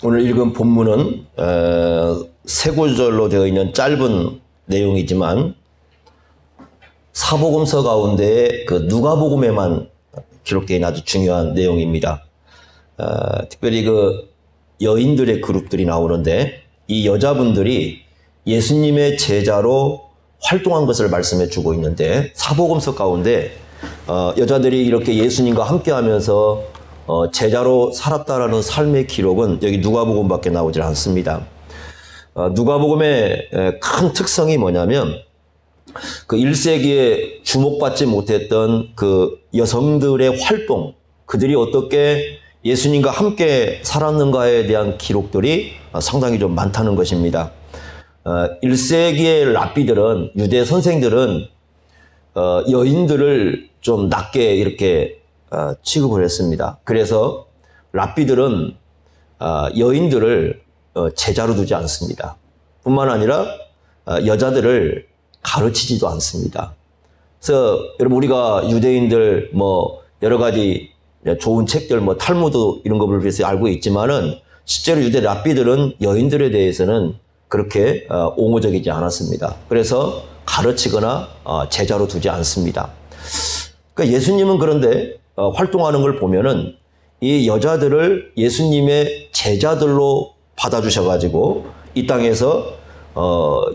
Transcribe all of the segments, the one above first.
오늘 읽은 본문은 세 구절로 되어 있는 짧은 내용이지만 사복음서 가운데 그 누가복음에만 기록된 아주 중요한 내용입니다. 특별히 그 여인들의 그룹들이 나오는데 이 여자분들이 예수님의 제자로 활동한 것을 말씀해 주고 있는데 사복음서 가운데 여자들이 이렇게 예수님과 함께하면서 제자로 살았다라는 삶의 기록은 여기 누가복음밖에 나오질 않습니다. 누가복음의 큰 특성이 뭐냐면 그 1세기에 주목받지 못했던 그 여성들의 활동, 그들이 어떻게 예수님과 함께 살았는가에 대한 기록들이 상당히 좀 많다는 것입니다. 1세기의 랍비들은, 유대 선생들은 여인들을 좀 낮게 이렇게 취급을 했습니다. 그래서 랍비들은 여인들을 제자로 두지 않습니다. 뿐만 아니라 여자들을 가르치지도 않습니다. 그래서 여러분, 우리가 유대인들 뭐 여러 가지 좋은 책들 뭐 탈무드 이런 것을 위해서 알고 있지만은 실제로 유대 랍비들은 여인들에 대해서는 그렇게 옹호적이지 않았습니다. 그래서 가르치거나 제자로 두지 않습니다. 그러니까 예수님은 그런데 활동하는 걸 보면은 이 여자들을 예수님의 제자들로 받아주셔가지고 이 땅에서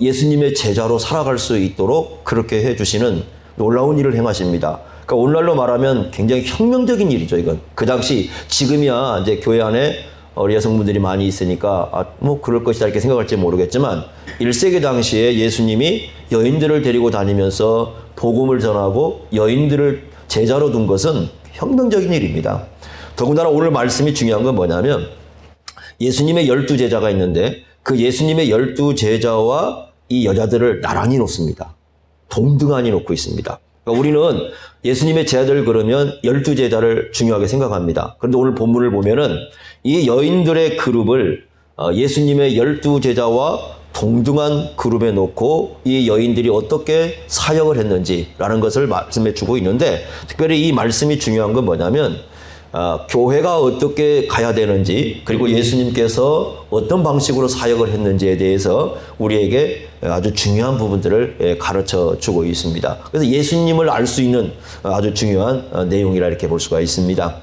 예수님의 제자로 살아갈 수 있도록 그렇게 해주시는 놀라운 일을 행하십니다. 그러니까 오늘날로 말하면 굉장히 혁명적인 일이죠, 이건. 그 당시, 지금이야 이제 교회 안에 우리 여성분들이 많이 있으니까 뭐 그럴 것이다 이렇게 생각할지 모르겠지만 1세기 당시에 예수님이 여인들을 데리고 다니면서 복음을 전하고 여인들을 제자로 둔 것은 혁명적인 일입니다. 더군다나 오늘 말씀이 중요한 건 뭐냐면 예수님의 12제자가 있는데 그 예수님의 12제자와 이 여자들을 나란히 놓습니다. 동등하니 놓고 있습니다. 그러니까 우리는 예수님의 제자들 그러면 12제자를 중요하게 생각합니다. 그런데 오늘 본문을 보면은 이 여인들의 그룹을 예수님의 12제자와 동등한 그룹에 놓고 이 여인들이 어떻게 사역을 했는지라는 것을 말씀해 주고 있는데, 특별히 이 말씀이 중요한 건 뭐냐면 교회가 어떻게 가야 되는지, 그리고 예수님께서 어떤 방식으로 사역을 했는지에 대해서 우리에게 아주 중요한 부분들을 가르쳐 주고 있습니다. 그래서 예수님을 알 수 있는 아주 중요한 내용이라 이렇게 볼 수가 있습니다.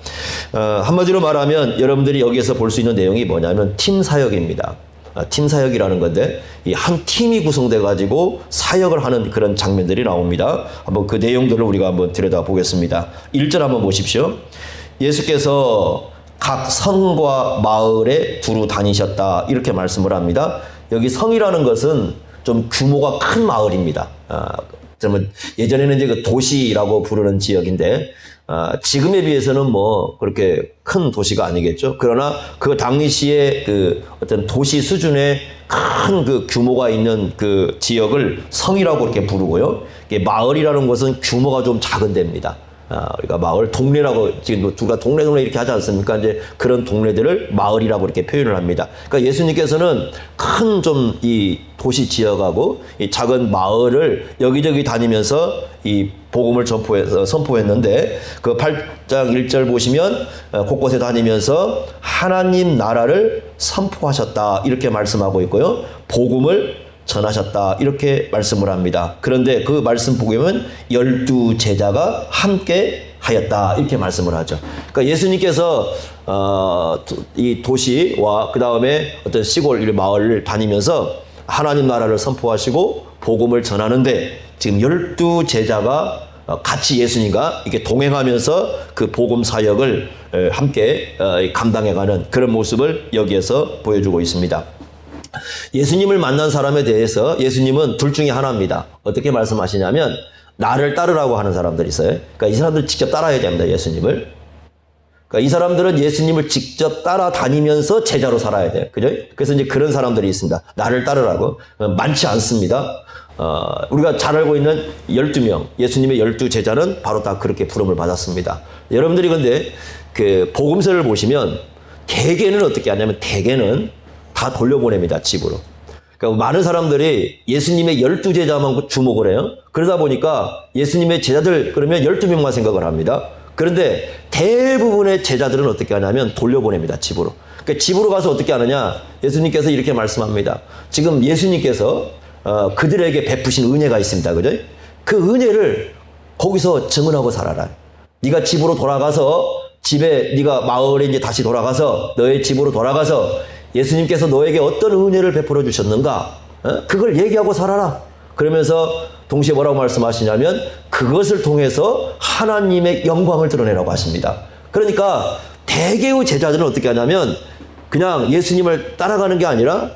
한마디로 말하면 여러분들이 여기에서 볼 수 있는 내용이 뭐냐면 팀 사역입니다. 팀 사역이라는 건데 이 한 팀이 구성돼 가지고 사역을 하는 그런 장면들이 나옵니다. 한번 그 내용들을 우리가 한번 들여다보겠습니다. 1절 한번 보십시오. 예수께서 각 성과 마을에 두루 다니셨다, 이렇게 말씀을 합니다. 여기 성이라는 것은 좀 규모가 큰 마을입니다. 예전에는 이제 그 도시라고 부르는 지역인데 지금에 비해서는 뭐 그렇게 큰 도시가 아니겠죠. 그러나 그 당시에 그 어떤 도시 수준의 큰 그 규모가 있는 그 지역을 성이라고 이렇게 부르고요. 마을이라는 것은 규모가 좀 작은 데입니다. 우리가 마을, 동네라고 지금 누가 동네 이렇게 하지 않습니까? 이제 그런 동네들을 마을이라고 이렇게 표현을 합니다. 그러니까 예수님께서는 큰 좀 이 도시 지역하고 이 작은 마을을 여기저기 다니면서 이 복음을 선포했는데 그 8장 1절 보시면 곳곳에 다니면서 하나님 나라를 선포하셨다, 이렇게 말씀하고 있고요. 복음을 전하셨다, 이렇게 말씀을 합니다. 그런데 그 말씀 보면 12제자가 함께 하였다, 이렇게 말씀을 하죠. 그러니까 예수님께서 이 도시와 그 다음에 어떤 시골 마을을 다니면서 하나님 나라를 선포하시고 복음을 전하는데 지금 12제자가 같이 예수님과 이렇게 동행하면서 그 복음 사역을 함께 감당해가는 그런 모습을 여기에서 보여주고 있습니다. 예수님을 만난 사람에 대해서 예수님은 둘 중에 하나입니다. 어떻게 말씀하시냐면 나를 따르라고 하는 사람들이 있어요. 그러니까 이 사람들 직접 따라야 됩니다, 예수님을. 그러니까 이 사람들은 예수님을 직접 따라다니면서 제자로 살아야 돼요. 그죠? 그래서 이제 그런 사람들이 있습니다. 나를 따르라고. 많지 않습니다. 우리가 잘 알고 있는 12명, 예수님의 12제자는 바로 다 그렇게 부름을 받았습니다. 여러분들이 근데 그 복음서를 보시면 대개는 어떻게 하냐면 대개는 다 돌려보냅니다, 집으로. 그러니까 많은 사람들이 예수님의 12제자만 주목을 해요. 그러다 보니까 예수님의 제자들 그러면 12명만 생각을 합니다. 그런데 대부분의 제자들은 어떻게 하냐면 돌려보냅니다, 집으로. 그러니까 집으로 가서 어떻게 하느냐? 예수님께서 이렇게 말씀합니다. 지금 예수님께서 그들에게 베푸신 은혜가 있습니다. 그죠? 그 은혜를 거기서 증언하고 살아라. 네가 집으로 돌아가서 집에 네가 마을에 이제 다시 돌아가서 너의 집으로 돌아가서 예수님께서 너에게 어떤 은혜를 베풀어 주셨는가? 그걸 얘기하고 살아라. 그러면서 동시에 뭐라고 말씀하시냐면 그것을 통해서 하나님의 영광을 드러내라고 하십니다. 그러니까 대개의 제자들은 어떻게 하냐면 그냥 예수님을 따라가는 게 아니라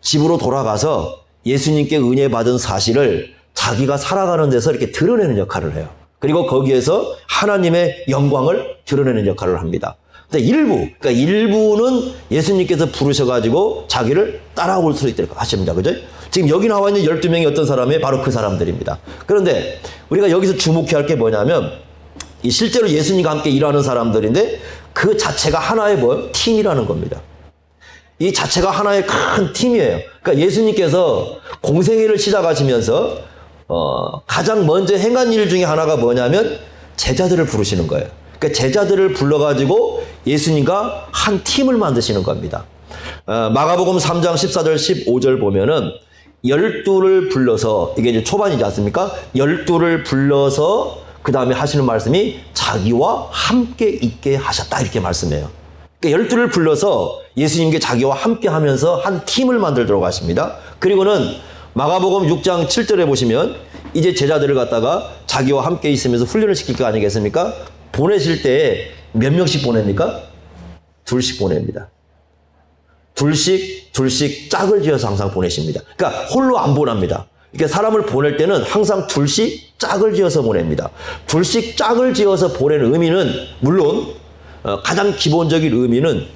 집으로 돌아가서 예수님께 은혜 받은 사실을 자기가 살아가는 데서 이렇게 드러내는 역할을 해요. 그리고 거기에서 하나님의 영광을 드러내는 역할을 합니다. 근데 그러니까 일부는 예수님께서 부르셔가지고 자기를 따라올 수 있도록 하십니다. 그죠? 지금 여기 나와 있는 12명이 어떤 사람이에요? 바로 그 사람들입니다. 그런데 우리가 여기서 주목해야 할 게 뭐냐면 이 실제로 예수님과 함께 일하는 사람들인데 그 자체가 하나의 팀이라는 겁니다. 이 자체가 하나의 큰 팀이에요. 그러니까 예수님께서 공생애를 시작하시면서 가장 먼저 행한 일 중에 하나가 뭐냐면 제자들을 부르시는 거예요. 그러니까 제자들을 불러가지고 예수님과 한 팀을 만드시는 겁니다. 마가복음 3장 14절 15절 보면은 12를 불러서 이게 이제 초반이지 않습니까? 12를 불러서 그 다음에 하시는 말씀이 자기와 함께 있게 하셨다 이렇게 말씀해요. 그러니까 12를 불러서 예수님께 자기와 함께 하면서 한 팀을 만들도록 하십니다. 그리고는 마가복음 6장 7절에 보시면 이제 제자들을 갖다가 자기와 함께 있으면서 훈련을 시킬 거 아니겠습니까? 보내실 때 몇 명씩 보냅니까? 둘씩 보냅니다. 둘씩 짝을 지어서 항상 보내십니다. 그러니까 홀로 안 보냅니다. 이렇게 사람을 보낼 때는 항상 둘씩 짝을 지어서 보냅니다. 둘씩 짝을 지어서 보내는 의미는 물론 가장 기본적인 의미는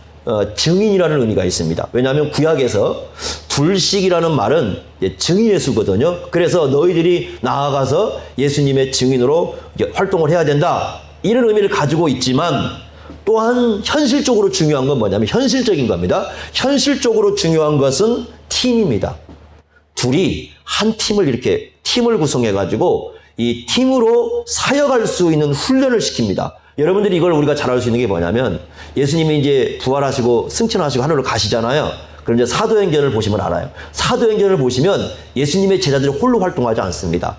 증인이라는 의미가 있습니다. 왜냐하면 구약에서 둘씩이라는 말은 증인의 수거든요. 그래서 너희들이 나아가서 예수님의 증인으로 활동을 해야 된다. 이런 의미를 가지고 있지만 또한 현실적으로 중요한 건 뭐냐면 현실적인 겁니다. 현실적으로 중요한 것은 팀입니다. 둘이 한 팀을 이렇게 팀을 구성해가지고 이 팀으로 사역할 수 있는 훈련을 시킵니다. 여러분들이 이걸 우리가 잘 알 수 있는 게 뭐냐면 예수님이 이제 부활하시고 승천하시고 하늘로 가시잖아요. 그럼 이제 사도행전을 보시면 알아요. 사도행전을 보시면 예수님의 제자들이 홀로 활동하지 않습니다.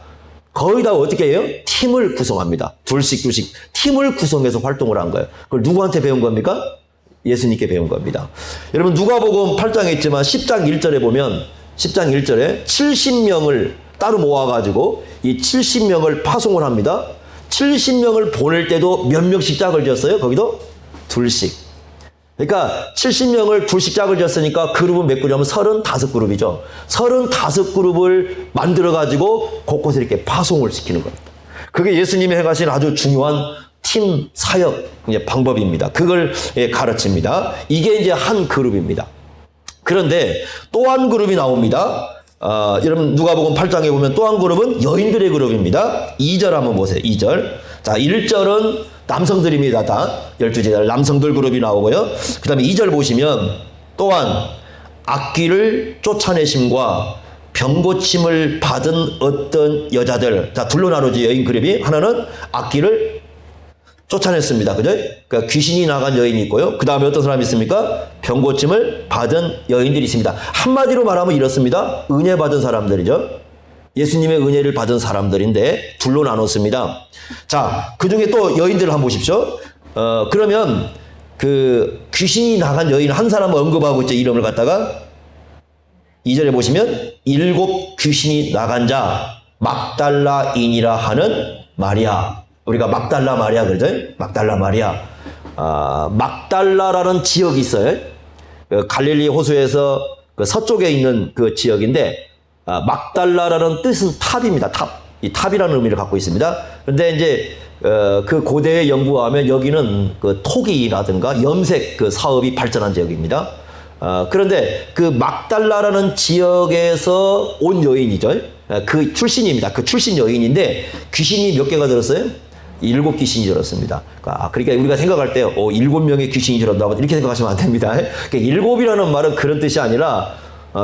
거의 다 어떻게 해요? 팀을 구성합니다. 둘씩 팀을 구성해서 활동을 한 거예요. 그걸 누구한테 배운 겁니까? 예수님께 배운 겁니다. 여러분 누가복음 8장에 있지만 10장 1절에 보면 10장 1절에 70명을 따로 모아가지고 이 70명을 파송을 합니다. 70명을 보낼 때도 몇 명씩 짝을 지었어요? 거기도 둘씩. 그러니까 70명을 둘씩 짝을 지었으니까 그룹은 몇 그룹이냐면 35그룹이죠. 35그룹을 만들어가지고 곳곳에 이렇게 파송을 시키는 겁니다. 그게 예수님이 해가신 아주 중요한 팀 사역 방법입니다. 그걸 가르칩니다. 이게 이제 한 그룹입니다. 그런데 또 한 그룹이 나옵니다. 여러분 누가복음 8장에 보면 또 한 그룹은 여인들의 그룹입니다. 2절 한번 보세요. 2절. 자, 1절은 남성들입니다. 다 12제자 남성들 그룹이 나오고요. 그 다음에 2절 보시면 또한 악귀를 쫓아내심과 병고침을 받은 어떤 여자들. 자, 둘로 나누지 여인 그룹이. 하나는 악귀를 쫓아냈습니다. 그죠? 그러니까 귀신이 나간 여인이 있고요. 그 다음에 어떤 사람이 있습니까? 병고침을 받은 여인들이 있습니다. 한마디로 말하면 이렇습니다. 은혜 받은 사람들이죠. 예수님의 은혜를 받은 사람들인데 둘로 나눴습니다. 자, 그 중에 또 여인들을 한번 보십시오. 그러면 그 귀신이 나간 여인 한 사람을 언급하고 있죠. 이름을 갖다가 2절에 보시면 7 귀신이 나간 자 막달라인이라 하는 마리아. 우리가 막달라 마리아 그러죠? 막달라 마리아. 막달라라는 지역이 있어요. 갈릴리 호수에서 그 서쪽에 있는 그 지역인데 막달라라는 뜻은 탑입니다. 탑. 이 탑이라는 의미를 갖고 있습니다. 그런데 이제 그 고대에 연구하면 여기는 그 토기라든가 염색 그 사업이 발전한 지역입니다. 그런데 그 막달라라는 지역에서 온 여인이죠. 그 출신입니다. 그 출신 여인인데 귀신이 몇 개가 들었어요? 7 귀신이 들었습니다. 그러니까 우리가 생각할 때 7명의 귀신이 들었다고 이렇게 생각하시면 안 됩니다. 그러니까 7이라는 말은 그런 뜻이 아니라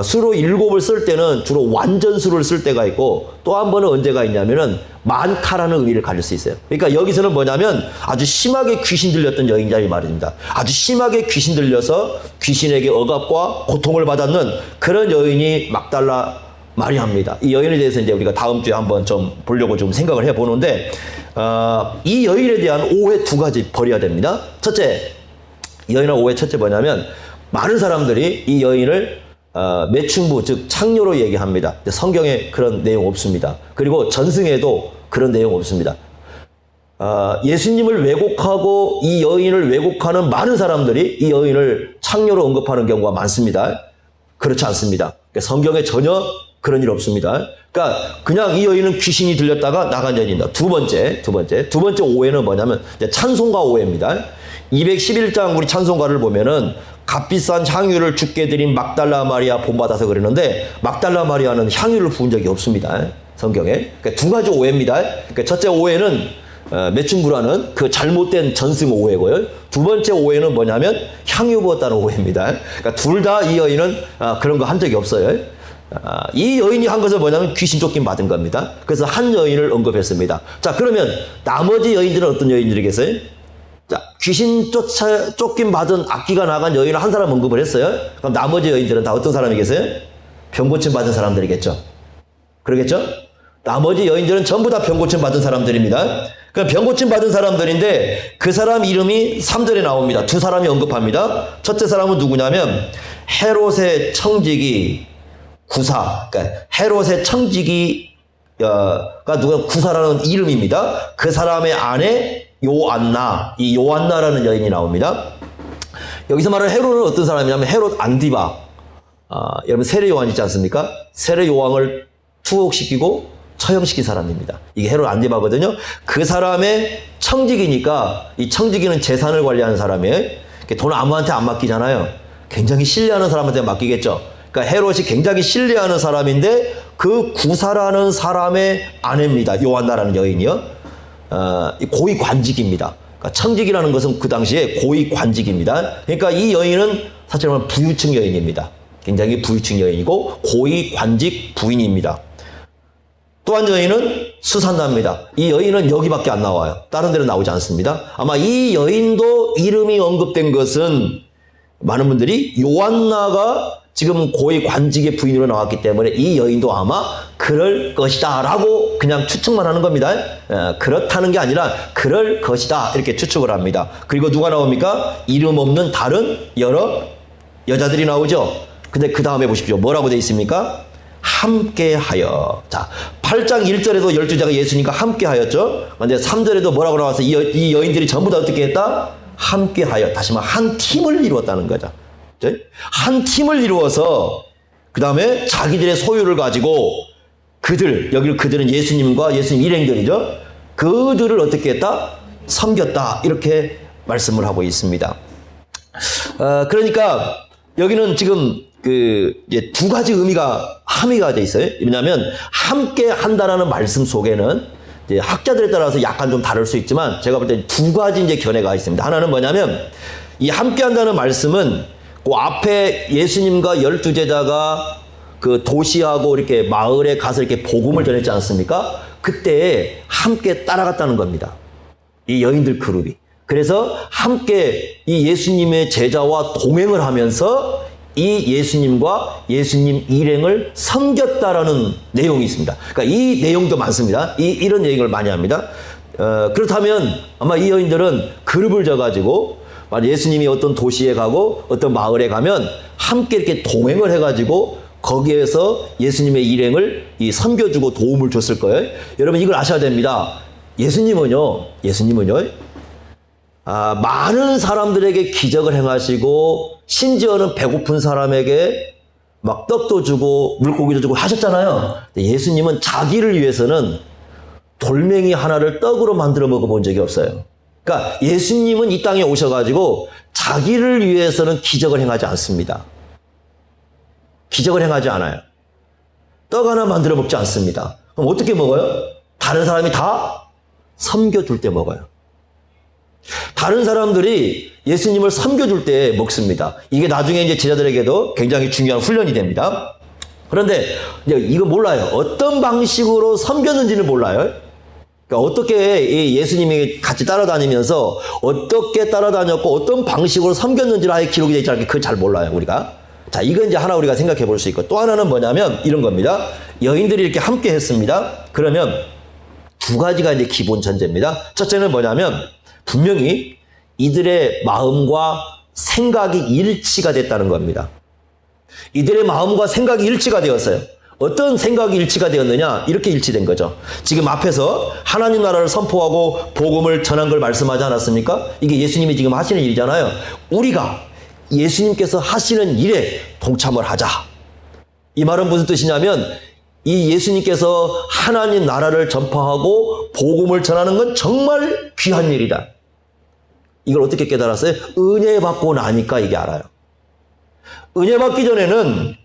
수로 7을 쓸 때는 주로 완전수를 쓸 때가 있고 또 한 번은 언제가 있냐면은 많다라는 의미를 가질 수 있어요. 그러니까 여기서는 뭐냐면 아주 심하게 귀신 들렸던 여인자의 말입니다. 아주 심하게 귀신 들려서 귀신에게 억압과 고통을 받았는 그런 여인이 막달라 마리아입니다. 이 여인에 대해서 이제 우리가 다음 주에 한번 좀 보려고 좀 생각을 해보는데, 이 여인에 대한 오해 두 가지 버려야 됩니다. 첫째, 이 여인의 오해 첫째 뭐냐면, 많은 사람들이 이 여인을 매춘부, 즉 창녀로 얘기합니다. 성경에 그런 내용 없습니다. 그리고 전승에도 그런 내용 없습니다. 예수님을 왜곡하고 이 여인을 왜곡하는 많은 사람들이 이 여인을 창녀로 언급하는 경우가 많습니다. 그렇지 않습니다. 성경에 전혀 그런 일 없습니다. 그러니까 그냥 이 여인은 귀신이 들렸다가 나간 여인입니다. 두 번째 오해는 뭐냐면 찬송가 오해입니다. 211장 우리 찬송가를 보면은 값비싼 향유를 주께 드린 막달라 마리아 본받아서 그러는데, 막달라 마리아는 향유를 부은 적이 없습니다. 성경에. 그러니까 두 가지 오해입니다. 그러니까 첫째 오해는 매춘부라는 그 잘못된 전승 오해고요. 두 번째 오해는 뭐냐면 향유 부었다는 오해입니다. 그러니까 둘 다 이 여인은 그런 거 한 적이 없어요. 이 여인이 한 것은 뭐냐면 귀신 쫓김 받은 겁니다. 그래서 한 여인을 언급했습니다. 자, 그러면 나머지 여인들은 어떤 여인들이겠어요? 자, 귀신 쫓김 받은 악기가 나간 여인을 한 사람 언급을 했어요. 그럼 나머지 여인들은 다 어떤 사람이겠어요? 병고침 받은 사람들이겠죠. 그러겠죠? 나머지 여인들은 전부 다 병고침 받은 사람들입니다. 그럼 병고침 받은 사람들인데 그 사람 이름이 3절에 나옵니다. 두 사람이 언급합니다. 첫째 사람은 누구냐면 헤롯의 청지기 구사. 그러니까 헤롯의 청지기가 누가 구사라는 이름입니다. 그 사람의 아내 요안나, 이 요안나라는 여인이 나옵니다. 여기서 말하는 헤롯은 어떤 사람이냐면 헤롯 안디바. 여러분 세례 요한 있지 않습니까? 세례 요한을 투옥시키고 처형시킨 사람입니다. 이게 헤롯 안디바거든요. 그 사람의 청지기니까, 이 청지기는 재산을 관리하는 사람이에요. 돈 아무한테 안 맡기잖아요. 굉장히 신뢰하는 사람한테 맡기겠죠. 그러니까 헤롯이 굉장히 신뢰하는 사람인데 그 구사라는 사람의 아내입니다. 요한나라는 여인이요. 고위 관직입니다. 그러니까 청직이라는 것은 그 당시에 고위 관직입니다. 그러니까 이 여인은 사실 말하면 부유층 여인입니다. 굉장히 부유층 여인이고 고위 관직 부인입니다. 또 한 여인은 수산나입니다. 이 여인은 여기밖에 안 나와요. 다른 데는 나오지 않습니다. 아마 이 여인도 이름이 언급된 것은 많은 분들이 요한나가 지금 고위 관직의 부인으로 나왔기 때문에 이 여인도 아마 그럴 것이다 라고 그냥 추측만 하는 겁니다. 그렇다는 게 아니라 그럴 것이다 이렇게 추측을 합니다. 그리고 누가 나옵니까? 이름 없는 다른 여러 여자들이 나오죠. 근데 그 다음에 보십시오. 뭐라고 되어 있습니까? 함께하여. 자, 8장 1절에도 12자가 예수님과 함께하였죠. 근데 3절에도 뭐라고 나와서 이 여인들이 전부 다 어떻게 했다? 함께하여. 다시 말해 한 팀을 이루었다는 거죠. 한 팀을 이루어서 그 다음에 자기들의 소유를 가지고 그들은 예수님과 예수님 일행들이죠. 그들을 어떻게 했다? 섬겼다. 이렇게 말씀을 하고 있습니다. 그러니까 여기는 지금 이제 두 가지 의미가 함의가 되어 있어요. 왜냐하면 함께 한다라는 말씀 속에는 이제 학자들에 따라서 약간 좀 다를 수 있지만 제가 볼 때 두 가지 이제 견해가 있습니다. 하나는 뭐냐면 이 함께 한다는 말씀은 그 앞에 예수님과 12제자가 그 도시하고 이렇게 마을에 가서 이렇게 복음을 전했지 않습니까? 그때 함께 따라갔다는 겁니다. 이 여인들 그룹이. 그래서 함께 이 예수님의 제자와 동행을 하면서 이 예수님과 예수님 일행을 섬겼다라는 내용이 있습니다. 그러니까 이 내용도 많습니다. 이런 얘기를 많이 합니다. 그렇다면 아마 이 여인들은 그룹을 져가지고 예수님이 어떤 도시에 가고 어떤 마을에 가면 함께 이렇게 동행을 해가지고 거기에서 예수님의 일행을 섬겨주고 도움을 줬을 거예요. 여러분 이걸 아셔야 됩니다. 예수님은요, 많은 사람들에게 기적을 행하시고 심지어는 배고픈 사람에게 막 떡도 주고 물고기도 주고 하셨잖아요. 예수님은 자기를 위해서는 돌멩이 하나를 떡으로 만들어 먹어본 적이 없어요. 그러니까 예수님은 이 땅에 오셔가지고 자기를 위해서는 기적을 행하지 않습니다. 기적을 행하지 않아요. 떡 하나 만들어 먹지 않습니다. 그럼 어떻게 먹어요? 다른 사람이 다 섬겨줄 때 먹어요. 다른 사람들이 예수님을 섬겨줄 때 먹습니다. 이게 나중에 이제 제자들에게도 굉장히 중요한 훈련이 됩니다. 그런데 이제 이거 몰라요. 어떤 방식으로 섬겼는지는 몰라요. 그러니까 어떻게 이 예수님이 같이 따라다니면서 어떻게 따라다녔고 어떤 방식으로 섬겼는지를 아예 기록이 되지 않게 그걸 잘 몰라요, 우리가. 자, 이건 이제 하나 우리가 생각해 볼 수 있고, 또 하나는 뭐냐면 이런 겁니다. 여인들이 이렇게 함께 했습니다. 그러면 두 가지가 이제 기본 전제입니다. 첫째는 뭐냐면 분명히 이들의 마음과 생각이 일치가 됐다는 겁니다. 이들의 마음과 생각이 일치가 되었어요. 어떤 생각이 일치가 되었느냐? 이렇게 일치된 거죠. 지금 앞에서 하나님 나라를 선포하고 복음을 전한 걸 말씀하지 않았습니까? 이게 예수님이 지금 하시는 일이잖아요. 우리가 예수님께서 하시는 일에 동참을 하자. 이 말은 무슨 뜻이냐면 이 예수님께서 하나님 나라를 전파하고 복음을 전하는 건 정말 귀한 일이다. 이걸 어떻게 깨달았어요? 은혜 받고 나니까 이게 알아요. 은혜 받기 전에는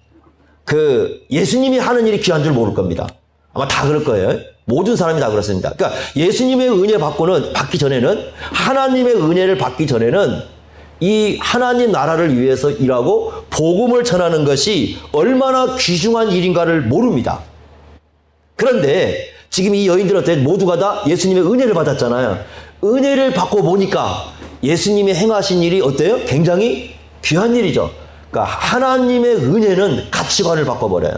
그 예수님이 하는 일이 귀한 줄 모를 겁니다. 아마 다 그럴 거예요. 모든 사람이 다 그렇습니다. 그러니까 예수님의 은혜 받기 전에는, 하나님의 은혜를 받기 전에는 이 하나님 나라를 위해서 일하고 복음을 전하는 것이 얼마나 귀중한 일인가를 모릅니다. 그런데 지금 이 여인들한테 모두가 다 예수님의 은혜를 받았잖아요. 은혜를 받고 보니까 예수님이 행하신 일이 어때요? 굉장히 귀한 일이죠. 그러니까 하나님의 은혜는 가치관을 바꿔버려요.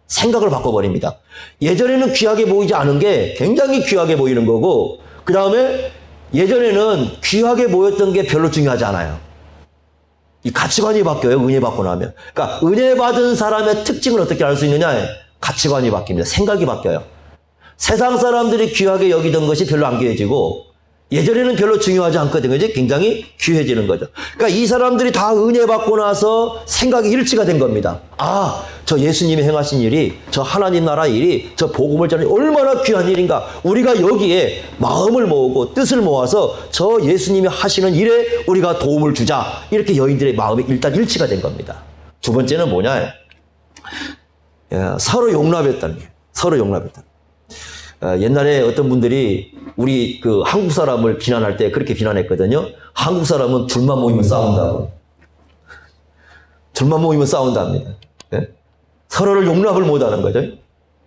생각을 바꿔버립니다. 예전에는 귀하게 보이지 않은 게 굉장히 귀하게 보이는 거고, 그 다음에 예전에는 귀하게 보였던 게 별로 중요하지 않아요. 이 가치관이 바뀌어요. 은혜 받고 나면. 그러니까 은혜 받은 사람의 특징을 어떻게 알 수 있느냐? 가치관이 바뀝니다. 생각이 바뀌어요. 세상 사람들이 귀하게 여기던 것이 별로 안 귀해지고, 예전에는 별로 중요하지 않거든요. 이제 굉장히 귀해지는 거죠. 그러니까 이 사람들이 다 은혜 받고 나서 생각이 일치가 된 겁니다. 아, 저 예수님이 행하신 일이, 저 하나님 나라 일이, 저 복음을 전하는 얼마나 귀한 일인가. 우리가 여기에 마음을 모으고 뜻을 모아서 저 예수님이 하시는 일에 우리가 도움을 주자. 이렇게 여인들의 마음이 일단 일치가 된 겁니다. 두 번째는 뭐냐? 서로 용납했다는 거예요. 서로 용납했다. 옛날에 어떤 분들이 우리 그 한국 사람을 비난할 때 그렇게 비난했거든요. 한국 사람은 둘만 모이면 싸운다고. 둘만 모이면 싸운답니다. 네? 서로를 용납을 못하는 거죠.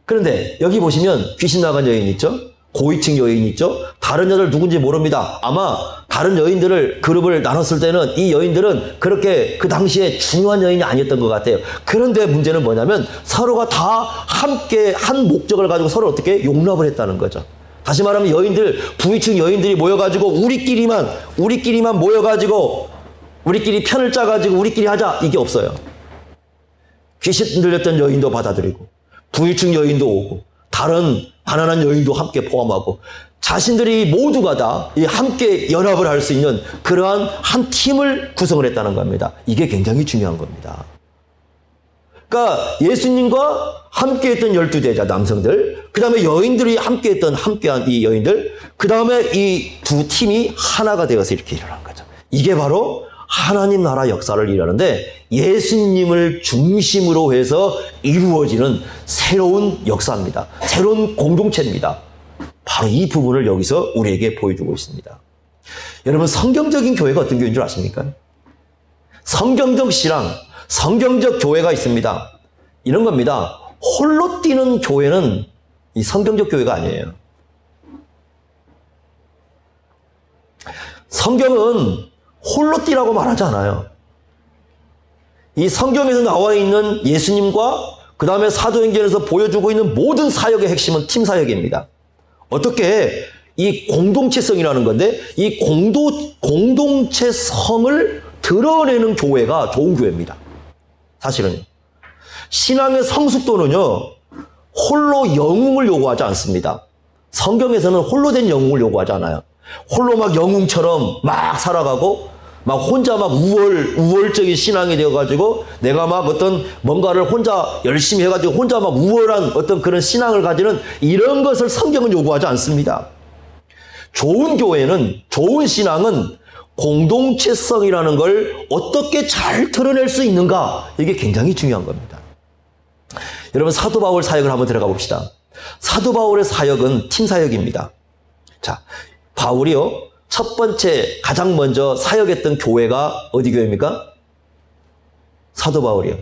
그런데 여기 보시면 귀신 나간 여인 있죠? 고위층 여인 있죠? 다른 여자들 누군지 모릅니다. 아마 다른 여인들을 그룹을 나눴을 때는 이 여인들은 그렇게 그 당시에 중요한 여인이 아니었던 것 같아요. 그런데 문제는 뭐냐면 서로가 다 함께 한 목적을 가지고 서로 어떻게 용납을 했다는 거죠. 다시 말하면 여인들, 부위층 여인들이 모여가지고 우리끼리만 모여가지고 우리끼리 편을 짜가지고 우리끼리 하자, 이게 없어요. 귀신 들렸던 여인도 받아들이고 부위층 여인도 오고 다른 가난한 여인도 함께 포함하고 자신들이 모두가 다 함께 연합을 할 수 있는 그러한 한 팀을 구성을 했다는 겁니다. 이게 굉장히 중요한 겁니다. 그러니까 예수님과 함께했던 12제자 남성들, 그 다음에 여인들이 함께한 이 여인들, 그 다음에 이 두 팀이 하나가 되어서 이렇게 일어난 거죠. 이게 바로 하나님 나라 역사를 일하는데 예수님을 중심으로 해서 이루어지는 새로운 역사입니다. 새로운 공동체입니다. 바로 이 부분을 여기서 우리에게 보여주고 있습니다. 여러분, 성경적인 교회가 어떤 교회인 줄 아십니까? 성경적 신앙, 성경적 교회가 있습니다. 이런 겁니다. 홀로 뛰는 교회는 이 성경적 교회가 아니에요. 성경은 홀로 뛰라고 말하지 않아요. 이 성경에서 나와 있는 예수님과 그 다음에 사도행전에서 보여주고 있는 모든 사역의 핵심은 팀 사역입니다. 어떻게 이 공동체성이라는 건데 이 공동체성을 드러내는 교회가 좋은 교회입니다. 사실은 신앙의 성숙도는요 홀로 영웅을 요구하지 않습니다. 성경에서는 홀로 된 영웅을 요구하지 않아요. 홀로 막 영웅처럼 막 살아가고 막 혼자 막 우월적인 신앙이 되어가지고 내가 막 어떤 뭔가를 혼자 열심히 해가지고 혼자 막 우월한 어떤 그런 신앙을 가지는 이런 것을 성경은 요구하지 않습니다. 좋은 교회는, 좋은 신앙은 공동체성이라는 걸 어떻게 잘 드러낼 수 있는가, 이게 굉장히 중요한 겁니다. 여러분, 사도 바울 사역을 한번 들어가 봅시다. 사도 바울의 사역은 팀 사역입니다. 자, 바울이요 첫 번째 가장 먼저 사역했던 교회가 어디 교회입니까? 사도 바울이요.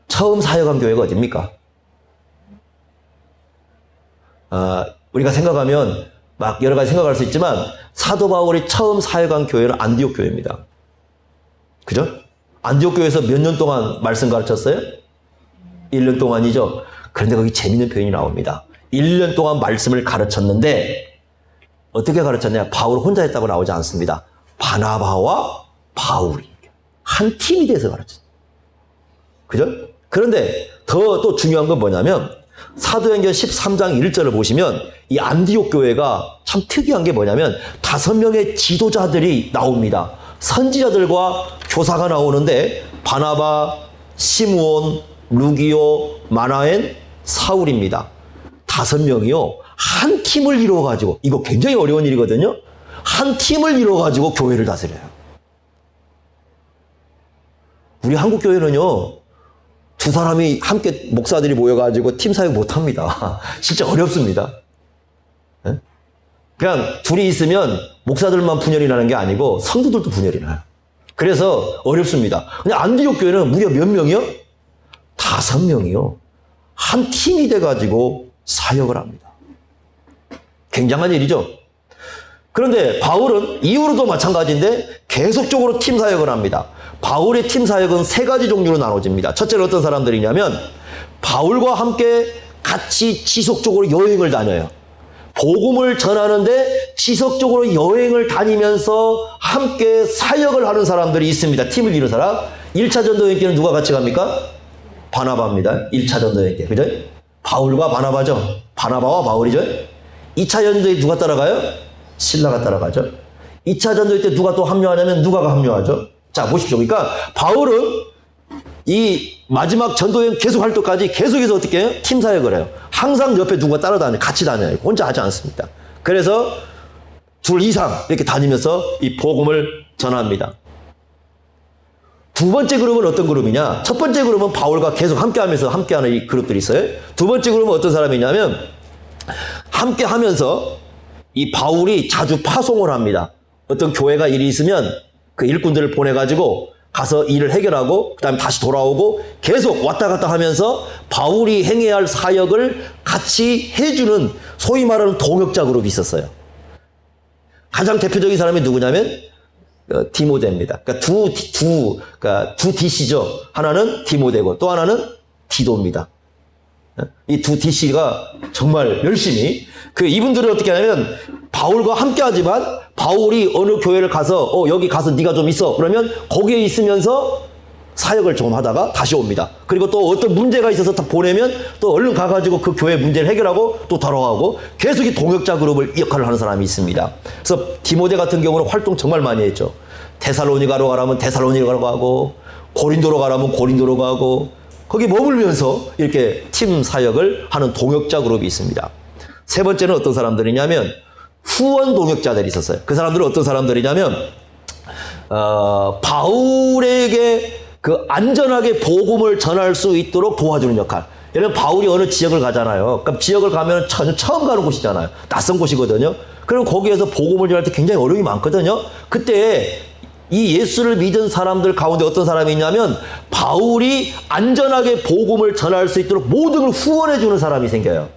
처음 사역한 교회가 어디입니까? 우리가 생각하면 막 여러 가지 생각할 수 있지만 사도 바울이 처음 사역한 교회는 안디옥 교회입니다. 그죠? 안디옥 교회에서 몇 년 동안 말씀 가르쳤어요? 1년 동안이죠. 그런데 거기 재밌는 표현이 나옵니다. 1년 동안 말씀을 가르쳤는데 어떻게 가르쳤냐? 바울 혼자 했다고 나오지 않습니다. 바나바와 바울이 한 팀이 돼서 가르쳤어요. 그죠? 그런데 더 또 중요한 건 뭐냐면 사도행전 13장 1절을 보시면 이 안디옥 교회가 참 특이한 게 뭐냐면 5명의 지도자들이 나옵니다. 선지자들과 교사가 나오는데 바나바, 시므온, 루기오, 마나엔, 사울입니다. 5명이요. 한 팀을 이루어가지고, 이거 굉장히 어려운 일이거든요. 한 팀을 이루어가지고 교회를 다스려요. 우리 한국 교회는요, 2사람이 함께 목사들이 모여가지고 팀 사역 못합니다. 진짜 어렵습니다. 그냥 둘이 있으면 목사들만 분열이 나는 게 아니고 성도들도 분열이 나요. 그래서 어렵습니다. 근데 안디옥 교회는 무려 몇 명이요? 5명이요. 한 팀이 돼가지고 사역을 합니다. 굉장한 일이죠. 그런데 바울은 이후로도 마찬가지인데 계속적으로 팀 사역을 합니다. 바울의 팀 사역은 3가지 종류로 나눠집니다. 첫째는 어떤 사람들이냐면 바울과 함께 같이 지속적으로 여행을 다녀요. 복음을 전하는데 지속적으로 여행을 다니면서 함께 사역을 하는 사람들이 있습니다. 팀을 이룬 사람. 1차 전도여행 때는 누가 같이 갑니까? 바나바입니다. 1차 전도여행 때. 그죠? 바울과 바나바죠. 바나바와 바울이죠. 2차 전도여행 누가 따라가요? 실라가 따라가죠. 2차 전도여행 때 누가 또 합류하냐면 누가가 합류하죠. 자, 보십시오. 그러니까 바울은 이 마지막 전도여행 계속 할 때까지 계속해서 어떻게 해요? 팀 사역을 해요. 항상 옆에 누가 따라다녀요. 같이 다녀요. 혼자 하지 않습니다. 그래서 2 이상 이렇게 다니면서 이 복음을 전합니다. 2번째 그룹은 어떤 그룹이냐? 첫 번째 그룹은 바울과 계속 함께하면서 함께하는 이 그룹들이 있어요. 2번째 그룹은 어떤 사람이냐면 함께하면서 이 바울이 자주 파송을 합니다. 어떤 교회가 일이 있으면 그 일꾼들을 보내가지고 가서 일을 해결하고 그 다음에 다시 돌아오고 계속 왔다 갔다 하면서 바울이 행해야 할 사역을 같이 해주는 소위 말하는 동역자 그룹이 있었어요. 가장 대표적인 사람이 누구냐면 디모데입니다. 그러니까 두 DC죠. 하나는 디모데고 또 하나는 디도입니다. 이 두 DC가 정말 열심히 이분들은 어떻게 하냐면 바울과 함께 하지만 바울이 어느 교회를 가서 여기 가서 네가 좀 있어. 그러면 거기에 있으면서 사역을 좀 하다가 다시 옵니다. 그리고 또 어떤 문제가 있어서 다 보내면 또 얼른 가가지고 그 교회 문제를 해결하고 또 돌아가고 계속 이 동역자 그룹을 역할을 하는 사람이 있습니다. 그래서 디모데 같은 경우는 활동 정말 많이 했죠. 데살로니가로 가라면 데살로니가로 가고 고린도로 가라면 고린도로 가고 거기 머물면서 이렇게 팀 사역을 하는 동역자 그룹이 있습니다. 3번째는 어떤 사람들이냐면 후원 동역자들이 있었어요. 그 사람들은 어떤 사람들이냐면 바울에게 안전하게 복음을 전할 수 있도록 도와주는 역할. 예를 들면 바울이 어느 지역을 가잖아요. 그럼 지역을 가면 처음 가는 곳이잖아요. 낯선 곳이거든요. 그럼 거기에서 복음을 전할 때 굉장히 어려움이 많거든요. 그때 이 예수를 믿은 사람들 가운데 어떤 사람이 있냐면 바울이 안전하게 복음을 전할 수 있도록 모든 걸 후원해 주는 사람이 생겨요.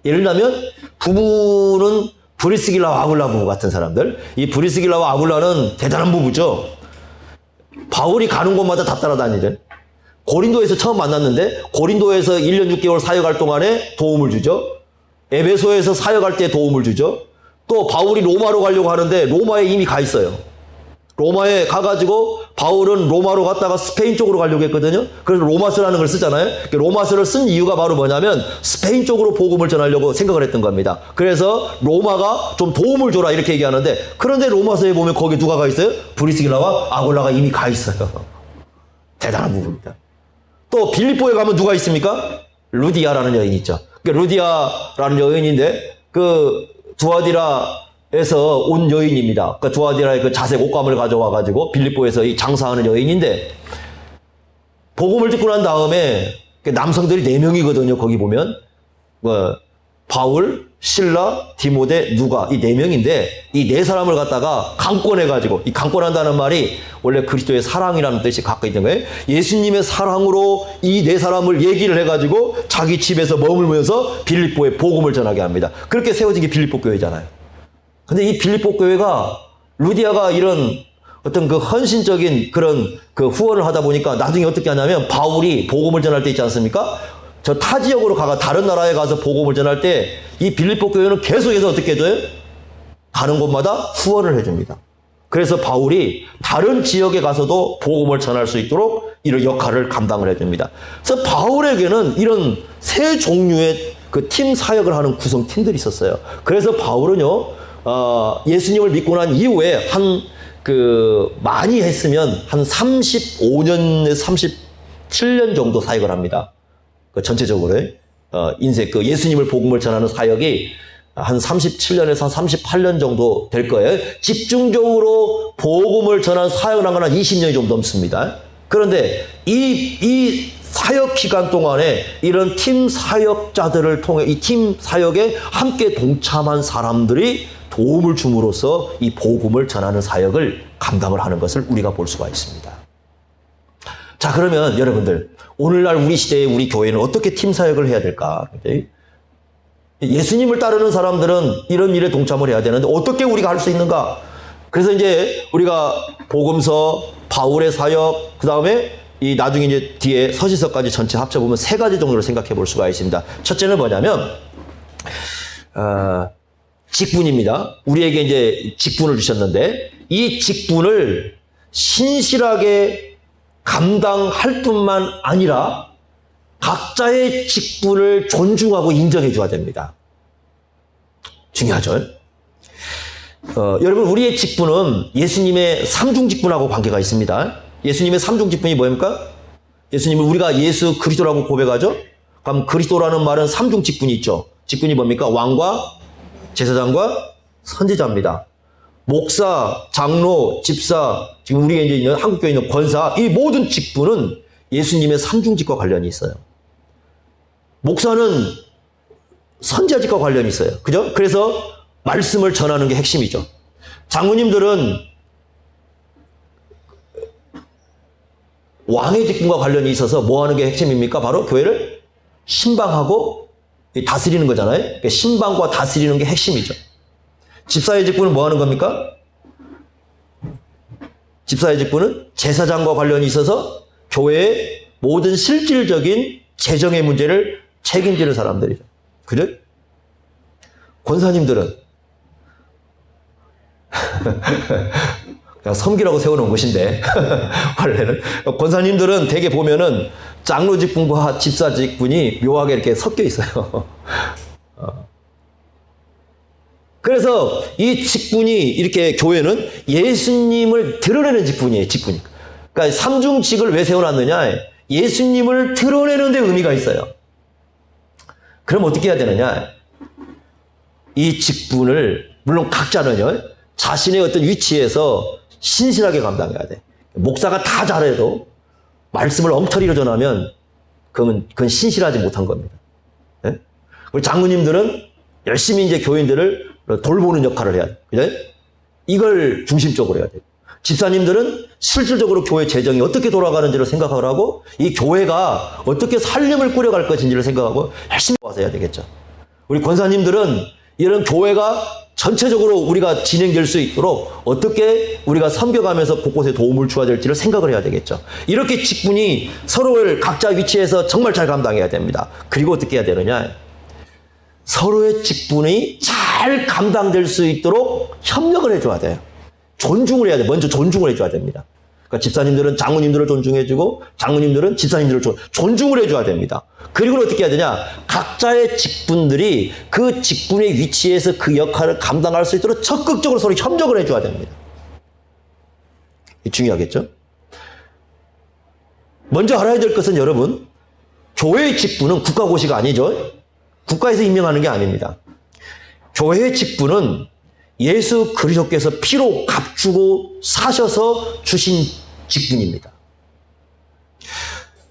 예를 들면 부부는 브리스길라와 아굴라 부부 같은 사람들. 이 브리스길라와 아굴라는 대단한 부부죠. 바울이 가는 곳마다 다 따라다니죠. 고린도에서 처음 만났는데 고린도에서 1년 6개월 사역할 동안에 도움을 주죠. 에베소에서 사역할 때 도움을 주죠. 또 바울이 로마로 가려고 하는데 로마에 이미 가 있어요. 로마에 가가지고 바울은 로마로 갔다가 스페인 쪽으로 가려고 했거든요. 그래서 로마서라는 걸 쓰잖아요. 로마서를 쓴 이유가 바로 뭐냐면 스페인 쪽으로 복음을 전하려고 생각을 했던 겁니다. 그래서 로마가 좀 도움을 줘라 이렇게 얘기하는데 그런데 로마서에 보면 거기 누가 가 있어요? 브리스길라와 아굴라가 이미 가 있어요. 대단한 부분입니다. 또 빌립보에 가면 누가 있습니까? 루디아라는 여인이 있죠. 루디아라는 여인인데 두아디라에서 온 여인입니다. 두아디라의 자색 옷감을 가져와가지고 빌립보에서 이 장사하는 여인인데 복음을 듣고 난 다음에 남성들이 4명이거든요. 거기 보면 바울, 실라, 디모데, 누가 이 네 명인데 이 네 사람을 갖다가 강권해가지고 이 강권한다는 말이 원래 그리스도의 사랑이라는 뜻이 갖고 있는 거예요. 예수님의 사랑으로 이 네 사람을 얘기를 해가지고 자기 집에서 머물면서 빌립보에 복음을 전하게 합니다. 그렇게 세워진 게 빌립보 교회잖아요. 근데 이 빌립보 교회가 루디아가 이런 어떤 그 헌신적인 그런 그 후원을 하다 보니까 나중에 어떻게 하냐면 바울이 복음을 전할 때 있지 않습니까? 저 타 지역으로 가가 다른 나라에 가서 복음을 전할 때 이 빌립보 교회는 계속해서 어떻게 해줘요? 가는 곳마다 후원을 해줍니다. 그래서 바울이 다른 지역에 가서도 복음을 전할 수 있도록 이런 역할을 감당을 해줍니다. 그래서 바울에게는 이런 세 종류의 그 팀 사역을 하는 구성팀들이 있었어요. 그래서 바울은요, 예수님을 믿고 난 이후에 많이 했으면 한 35년에서 37년 정도 사역을 합니다. 전체적으로 인생 예수님을 복음을 전하는 사역이 한 37년에서 한 38년 정도 될 거예요. 집중적으로 복음을 전하는 사역을 한 건 한 20년이 좀 넘습니다. 그런데 이 사역 기간 동안에 이런 팀 사역자들을 통해 이 팀 사역에 함께 동참한 사람들이 도움을 줌으로써 이 복음을 전하는 사역을 감당을 하는 것을 우리가 볼 수가 있습니다. 자, 그러면 여러분들, 오늘날 우리 시대에 우리 교회는 어떻게 팀 사역을 해야 될까? 예수님을 따르는 사람들은 이런 일에 동참을 해야 되는데 어떻게 우리가 할 수 있는가? 그래서 이제 우리가 복음서, 바울의 사역, 그 다음에 이 나중에 이제 뒤에 서신서까지 전체 합쳐보면 세 가지 정도로 생각해 볼 수가 있습니다. 첫째는 뭐냐면, 직분입니다. 우리에게 이제 직분을 주셨는데 이 직분을 신실하게 감당할 뿐만 아니라 각자의 직분을 존중하고 인정해 줘야 됩니다. 중요하죠. 여러분, 우리의 직분은 예수님의 삼중 직분하고 관계가 있습니다. 예수님의 삼중 직분이 뭐입니까? 예수님을 우리가 예수 그리스도라고 고백하죠? 그럼 그리스도라는 말은 삼중 직분이 있죠. 직분이 뭡니까? 왕과 제사장과 선지자입니다. 목사, 장로, 집사, 지금 우리가 이제 있는 한국교회 있는 권사, 이 모든 직분은 예수님의 삼중직과 관련이 있어요. 목사는 선지자직과 관련이 있어요. 그죠? 그래서 말씀을 전하는 게 핵심이죠. 장로님들은 왕의 직분과 관련이 있어서 뭐 하는 게 핵심입니까? 바로 교회를 신방하고 다스리는 거잖아요. 그러니까 신방과 다스리는 게 핵심이죠. 집사의 직분은 뭐 하는 겁니까? 집사의 직분은 제사장과 관련이 있어서 교회의 모든 실질적인 재정의 문제를 책임지는 사람들이죠. 그죠? 권사님들은 그냥 섬기라고 세워놓은 것인데 원래는 권사님들은 대개 보면은 장로 직분과 집사 직분이 묘하게 이렇게 섞여 있어요. 그래서 이 직분이 이렇게 교회는 예수님을 드러내는 직분이에요. 직분이. 그러니까 삼중직을 왜 세워놨느냐? 예수님을 드러내는 데 의미가 있어요. 그럼 어떻게 해야 되느냐? 이 직분을 물론 각자는요, 자신의 어떤 위치에서 신실하게 감당해야 돼. 목사가 다 잘해도 말씀을 엉터리로 전하면 그건 신실하지 못한 겁니다. 네? 우리 장로님들은 열심히 이제 교인들을 돌보는 역할을 해야 돼. 그죠? 이걸 중심적으로 해야 돼. 집사님들은 실질적으로 교회 재정이 어떻게 돌아가는지를 생각을 하고 이 교회가 어떻게 살림을 꾸려갈 것인지를 생각하고 열심히 와서 해야 되겠죠. 우리 권사님들은 이런 교회가 전체적으로 우리가 진행될 수 있도록 어떻게 우리가 섬겨가면서 곳곳에 도움을 줘야 될지를 생각을 해야 되겠죠. 이렇게 직분이 서로를 각자 위치에서 정말 잘 감당해야 됩니다. 그리고 어떻게 해야 되느냐? 서로의 직분이 잘 감당될 수 있도록 협력을 해줘야 돼요. 존중을 해야 돼요. 먼저 존중을 해줘야 됩니다. 그러니까 집사님들은 장로님들을 존중해주고 장로님들은 집사님들을 존중을 해줘야 됩니다. 그리고 어떻게 해야 되냐? 각자의 직분들이 그 직분의 위치에서 그 역할을 감당할 수 있도록 적극적으로 서로 협력을 해줘야 됩니다. 중요하겠죠? 먼저 알아야 될 것은 여러분, 교회의 직분은 국가고시가 아니죠. 국가에서 임명하는 게 아닙니다. 교회의 직분은 예수 그리스도께서 피로 값주고 사셔서 주신 직분입니다.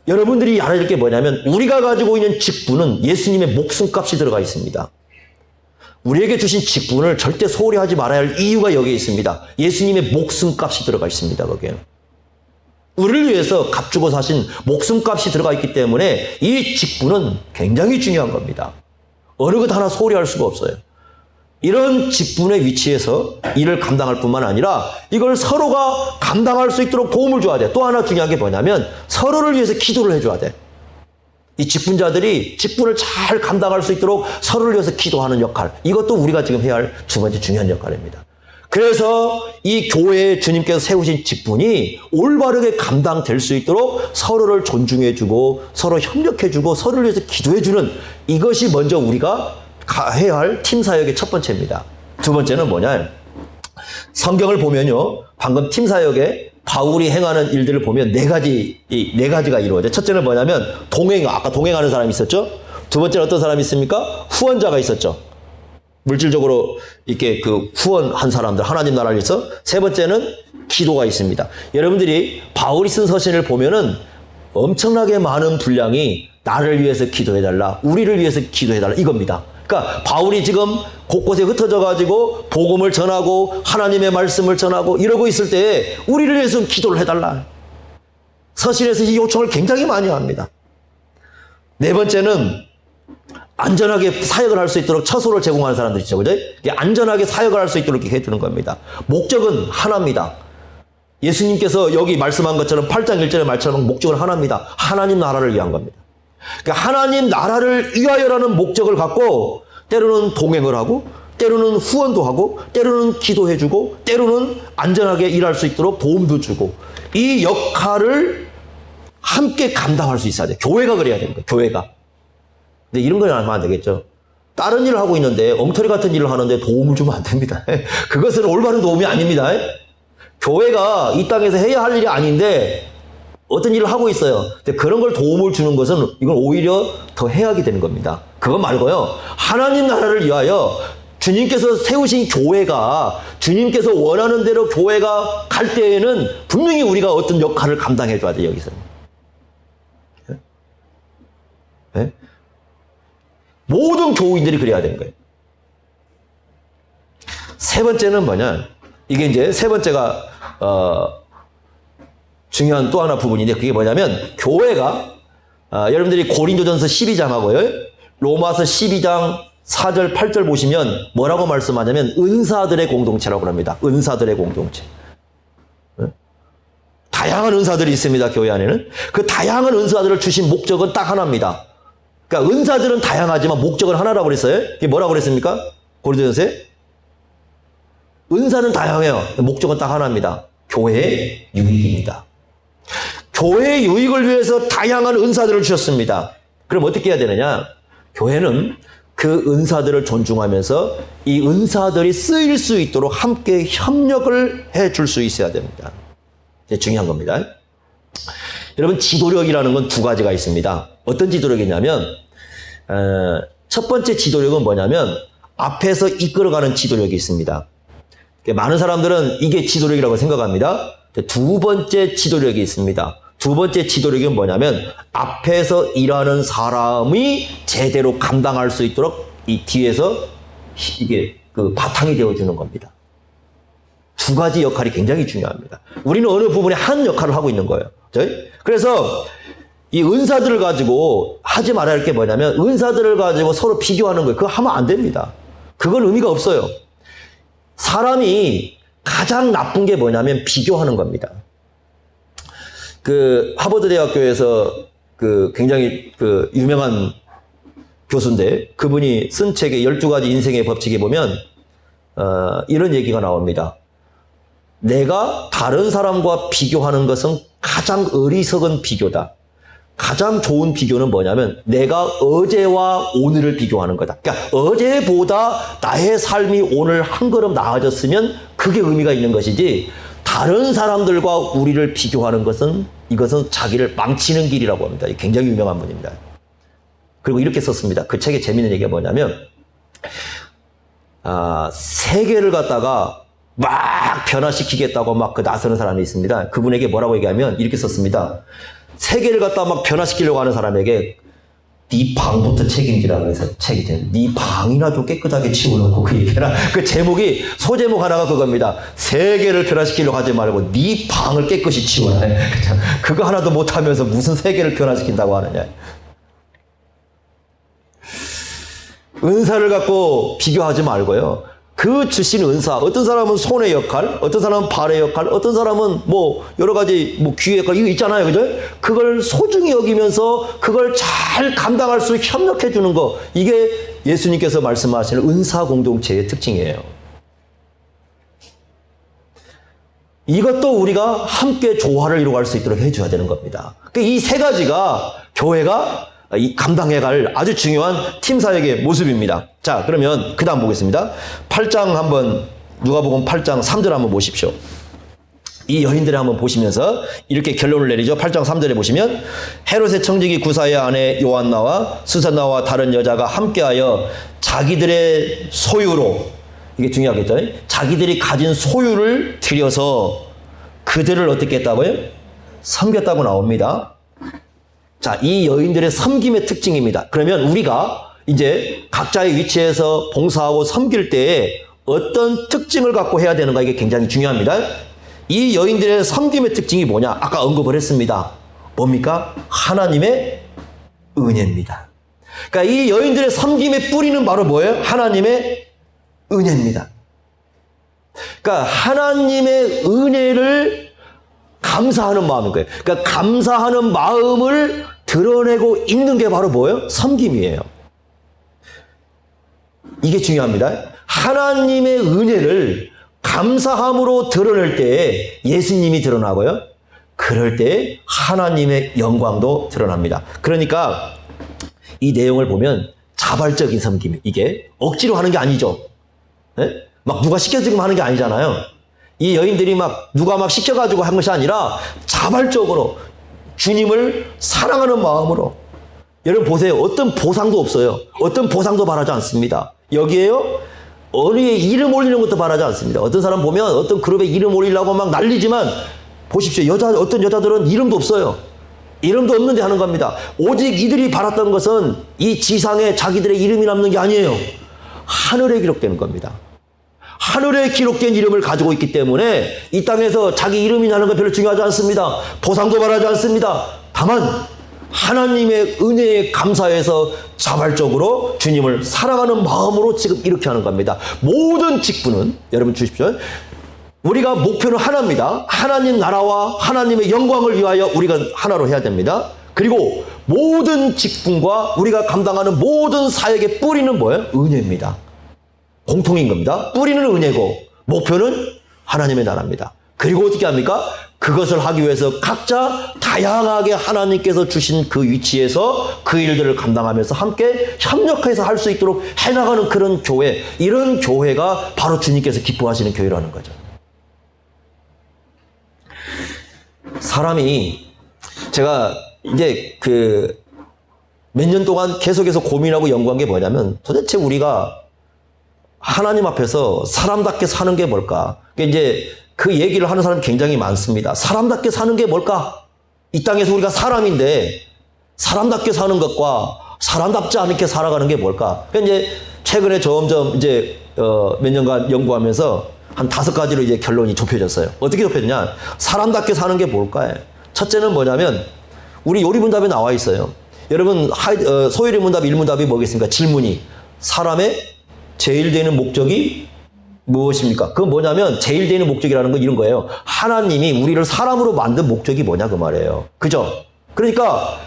여러분들이 알아야 될 게 뭐냐면 우리가 가지고 있는 직분은 예수님의 목숨값이 들어가 있습니다. 우리에게 주신 직분을 절대 소홀히 하지 말아야 할 이유가 여기에 있습니다. 예수님의 목숨값이 들어가 있습니다. 거기에. 우리를 위해서 값주고 사신 목숨값이 들어가 있기 때문에 이 직분은 굉장히 중요한 겁니다. 어느 것 하나 소홀히 할 수가 없어요. 이런 직분의 위치에서 일을 감당할 뿐만 아니라 이걸 서로가 감당할 수 있도록 도움을 줘야 돼. 또 하나 중요한 게 뭐냐면 서로를 위해서 기도를 해줘야 돼. 이 직분자들이 직분을 잘 감당할 수 있도록 서로를 위해서 기도하는 역할, 이것도 우리가 지금 해야 할 두 번째 중요한 역할입니다. 그래서 이 교회에 주님께서 세우신 직분이 올바르게 감당될 수 있도록 서로를 존중해주고 서로 협력해주고 서로를 위해서 기도해주는, 이것이 먼저 우리가 해야 할 팀 사역의 첫 번째입니다. 두 번째는 뭐냐? 성경을 보면요, 방금 팀 사역에 바울이 행하는 일들을 보면 네 가지가 이루어져요. 첫째는 뭐냐면 아까 동행하는 사람이 있었죠. 두 번째는 어떤 사람이 있습니까? 후원자가 있었죠. 물질적으로 이렇게 그 후원한 사람들, 하나님 나라를 위해서. 세 번째는 기도가 있습니다. 여러분들이 바울이 쓴 서신을 보면은 엄청나게 많은 분량이 나를 위해서 기도해달라, 우리를 위해서 기도해달라, 이겁니다. 그러니까 바울이 지금 곳곳에 흩어져 가지고 복음을 전하고 하나님의 말씀을 전하고 이러고 있을 때 우리를 위해서 기도를 해달라. 서신에서 이 요청을 굉장히 많이 합니다. 네 번째는 안전하게 사역을 할 수 있도록 처소를 제공하는 사람들 있죠. 그죠? 안전하게 사역을 할 수 있도록 이렇게 해주는 겁니다. 목적은 하나입니다. 예수님께서 여기 말씀한 것처럼 8장 1절의 말처럼 목적은 하나입니다. 하나님 나라를 위한 겁니다. 그러니까 하나님 나라를 위하여라는 목적을 갖고 때로는 동행을 하고 때로는 후원도 하고 때로는 기도해주고 때로는 안전하게 일할 수 있도록 도움도 주고, 이 역할을 함께 감당할 수 있어야 돼. 교회가 그래야 되는 거예요. 교회가. 근데 이런 걸 하면 안 되겠죠. 다른 일을 하고 있는데 엉터리 같은 일을 하는데 도움을 주면 안 됩니다. 그것은 올바른 도움이 아닙니다. 교회가 이 땅에서 해야 할 일이 아닌데 어떤 일을 하고 있어요. 근데 그런 걸 도움을 주는 것은 이건 오히려 더 해악이 되는 겁니다. 그거 말고요, 하나님 나라를 위하여 주님께서 세우신 교회가 주님께서 원하는 대로 교회가 갈 때에는 분명히 우리가 어떤 역할을 감당해 줘야 돼요. 여기서. 네? 모든 교우인들이 그래야 되는 거예요. 세 번째는 뭐냐, 이게 이제 세 번째가 중요한 또 하나 부분인데, 그게 뭐냐면 교회가 여러분들이 고린도전서 12장하고요 로마서 12장 4절 8절 보시면 뭐라고 말씀하냐면 은사들의 공동체라고 합니다. 은사들의 공동체. 다양한 은사들이 있습니다. 교회 안에는. 그 다양한 은사들을 주신 목적은 딱 하나입니다. 그러니까 은사들은 다양하지만 목적은 하나라고 그랬어요. 그게 뭐라고 그랬습니까? 고린도전서에? 은사는 다양해요. 목적은 딱 하나입니다. 교회의 유익입니다. 교회의 유익을 위해서 다양한 은사들을 주셨습니다. 그럼 어떻게 해야 되느냐? 교회는 그 은사들을 존중하면서 이 은사들이 쓰일 수 있도록 함께 협력을 해줄 수 있어야 됩니다. 이게 중요한 겁니다. 여러분, 지도력이라는 건 두 가지가 있습니다. 어떤 지도력이냐면 첫 번째 지도력은 뭐냐면 앞에서 이끌어가는 지도력이 있습니다. 많은 사람들은 이게 지도력이라고 생각합니다. 두 번째 지도력이 있습니다. 두 번째 지도력은 뭐냐면 앞에서 일하는 사람이 제대로 감당할 수 있도록 이 뒤에서 이게 그 바탕이 되어주는 겁니다. 두 가지 역할이 굉장히 중요합니다. 우리는 어느 부분에 한 역할을 하고 있는 거예요. 그래서 이 은사들을 가지고 하지 말아야 할 게 뭐냐면 은사들을 가지고 서로 비교하는 거예요. 그거 하면 안 됩니다. 그건 의미가 없어요. 사람이 가장 나쁜 게 뭐냐면 비교하는 겁니다. 그 하버드 대학교에서 그 굉장히 그 유명한 교수인데 그분이 쓴 책의 12가지 인생의 법칙에 보면 이런 얘기가 나옵니다. 내가 다른 사람과 비교하는 것은 가장 어리석은 비교다. 가장 좋은 비교는 뭐냐면 내가 어제와 오늘을 비교하는 거다. 그러니까 어제보다 나의 삶이 오늘 한 걸음 나아졌으면 그게 의미가 있는 것이지, 다른 사람들과 우리를 비교하는 것은 이것은 자기를 망치는 길이라고 합니다. 굉장히 유명한 분입니다. 그리고 이렇게 썼습니다. 그 책의 재미있는 얘기가 뭐냐면 세계를 갖다가 막 변화시키겠다고 막 그 나서는 사람이 있습니다. 그분에게 뭐라고 얘기하면 이렇게 썼습니다. 세계를 갖다 막 변화시키려고 하는 사람에게 네 방부터 책임지라 그래서 책이 되는. 네 방이나 좀 깨끗하게 치워놓고 그 얘기라. 그 제목이 소제목 하나가 그겁니다. 세계를 변화시키려고 하지 말고 네 방을 깨끗이 치워라. 그거 하나도 못하면서 무슨 세계를 변화시킨다고 하느냐. 은사를 갖고 비교하지 말고요. 그 주신 은사, 어떤 사람은 손의 역할, 어떤 사람은 발의 역할, 어떤 사람은 뭐 여러 가지 뭐 귀의 역할, 이거 있잖아요. 그죠? 그걸 소중히 여기면서 그걸 잘 감당할 수 있게 협력해 주는 거. 이게 예수님께서 말씀하시는 은사 공동체의 특징이에요. 이것도 우리가 함께 조화를 이루어갈 수 있도록 해줘야 되는 겁니다. 이 세 가지가 교회가 이 감당해갈 아주 중요한 팀 사역의 모습입니다. 자, 그러면 그 다음 보겠습니다. 8장 한번, 누가복음 8장 3절 한번 보십시오. 이 여인들을 한번 보시면서 이렇게 결론을 내리죠. 8장 3절에 보시면 헤롯의 청지기 구사의 아내 요한나와 수산나와 다른 여자가 함께하여 자기들의 소유로, 이게 중요하겠죠. 자기들이 가진 소유를 들여서 그들을 어떻게 했다고요? 섬겼다고 나옵니다. 자, 이 여인들의 섬김의 특징입니다. 그러면 우리가 이제 각자의 위치에서 봉사하고 섬길 때에 어떤 특징을 갖고 해야 되는가, 이게 굉장히 중요합니다. 이 여인들의 섬김의 특징이 뭐냐? 아까 언급을 했습니다. 뭡니까? 하나님의 은혜입니다. 그러니까 이 여인들의 섬김의 뿌리는 바로 뭐예요? 하나님의 은혜입니다. 그러니까 하나님의 은혜를 감사하는 마음인 거예요. 그러니까 감사하는 마음을 드러내고 있는 게 바로 뭐예요? 섬김이에요. 이게 중요합니다. 하나님의 은혜를 감사함으로 드러낼 때에 예수님이 드러나고요. 그럴 때에 하나님의 영광도 드러납니다. 그러니까 이 내용을 보면 자발적인 섬김, 이게 억지로 하는 게 아니죠. 네? 막 누가 시켜주기만 하는 게 아니잖아요. 이 여인들이 막 누가 막 시켜가지고 한 것이 아니라 자발적으로 주님을 사랑하는 마음으로. 여러분 보세요. 어떤 보상도 없어요. 어떤 보상도 바라지 않습니다. 여기에요. 어느의 이름 올리는 것도 바라지 않습니다. 어떤 사람 보면 어떤 그룹에 이름 올리려고 막 난리지만 보십시오. 어떤 여자들은 이름도 없어요. 이름도 없는데 하는 겁니다. 오직 이들이 바랐던 것은 이 지상에 자기들의 이름이 남는 게 아니에요. 하늘에 기록되는 겁니다. 하늘에 기록된 이름을 가지고 있기 때문에 이 땅에서 자기 이름이 나는 건 별로 중요하지 않습니다. 보상도 바라지 않습니다. 다만 하나님의 은혜에 감사해서 자발적으로 주님을 사랑하는 마음으로 지금 이렇게 하는 겁니다. 모든 직분은, 여러분 주십시오. 우리가 목표는 하나입니다. 하나님 나라와 하나님의 영광을 위하여 우리가 하나로 해야 됩니다. 그리고 모든 직분과 우리가 감당하는 모든 사역의 뿌리는 뭐예요? 은혜입니다. 공통인 겁니다. 뿌리는 은혜고 목표는 하나님의 나라입니다. 그리고 어떻게 합니까? 그것을 하기 위해서 각자 다양하게 하나님께서 주신 그 위치에서 그 일들을 감당하면서 함께 협력해서 할 수 있도록 해나가는 그런 교회, 이런 교회가 바로 주님께서 기뻐하시는 교회라는 거죠. 사람이, 제가 이제 몇 년 동안 계속해서 고민하고 연구한 게 뭐냐면, 도대체 우리가 하나님 앞에서 사람답게 사는 게 뭘까? 이제 그 얘기를 하는 사람이 굉장히 많습니다. 사람답게 사는 게 뭘까? 이 땅에서 우리가 사람인데 사람답게 사는 것과 사람답지 않게 살아가는 게 뭘까? 이제 최근에 점점 이제 몇 년간 연구하면서 한 5가지로 이제 결론이 좁혀졌어요. 어떻게 좁혀졌냐? 사람답게 사는 게 뭘까요? 첫째는 뭐냐면 우리 요리문답에 나와 있어요. 여러분 소요리 문답, 일문답이 뭐겠습니까? 질문이 사람의 제일 되는 목적이 무엇입니까? 그건 뭐냐면 제일 되는 목적이라는 건 이런 거예요. 하나님이 우리를 사람으로 만든 목적이 뭐냐 그 말이에요. 그죠? 그러니까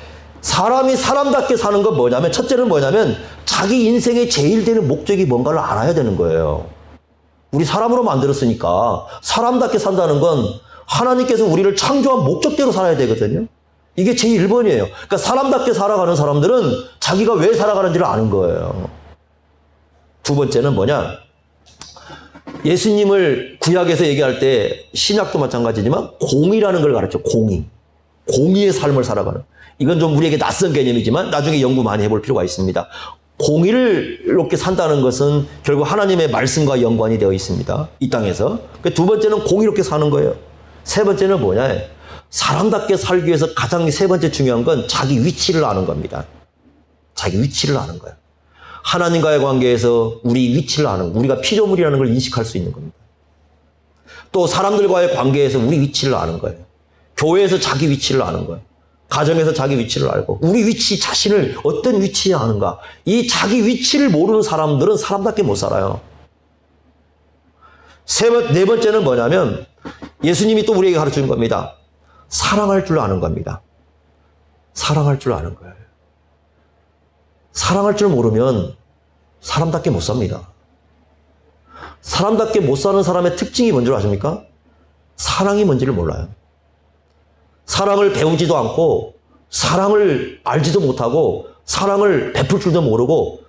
사람이 사람답게 사는 건 뭐냐면, 첫째는 뭐냐면 자기 인생의 제일 되는 목적이 뭔가를 알아야 되는 거예요. 우리 사람으로 만들었으니까 사람답게 산다는 건 하나님께서 우리를 창조한 목적대로 살아야 되거든요. 이게 제 1번이에요. 그러니까 사람답게 살아가는 사람들은 자기가 왜 살아가는지를 아는 거예요. 두 번째는 뭐냐? 예수님을 구약에서 얘기할 때 신약도 마찬가지지만 공의라는 걸 가르쳐. 공의의 삶을 살아가는. 이건 좀 우리에게 낯선 개념이지만 나중에 연구 많이 해볼 필요가 있습니다. 공의를 이렇게 산다는 것은 결국 하나님의 말씀과 연관이 되어 있습니다. 이 땅에서. 두 번째는 공의롭게 사는 거예요. 세 번째는 뭐냐? 사람답게 살기 위해서 가장 세 번째 중요한 건 자기 위치를 아는 겁니다. 자기 위치를 아는 거예요. 하나님과의 관계에서 우리 위치를 아는, 우리가 피조물이라는 걸 인식할 수 있는 겁니다. 또 사람들과의 관계에서 우리 위치를 아는 거예요. 교회에서 자기 위치를 아는 거예요. 가정에서 자기 위치를 알고, 우리 위치 자신을 어떤 위치에 아는가. 이 자기 위치를 모르는 사람들은 사람답게 못 살아요. 네 번째는 뭐냐면 예수님이 또 우리에게 가르치는 겁니다. 사랑할 줄 아는 겁니다. 사랑할 줄 아는 거예요. 사랑할 줄 모르면 사람답게 못 삽니다. 사람답게 못 사는 사람의 특징이 뭔지 아십니까? 사랑이 뭔지를 몰라요. 사랑을 배우지도 않고, 사랑을 알지도 못하고, 사랑을 베풀 줄도 모르고,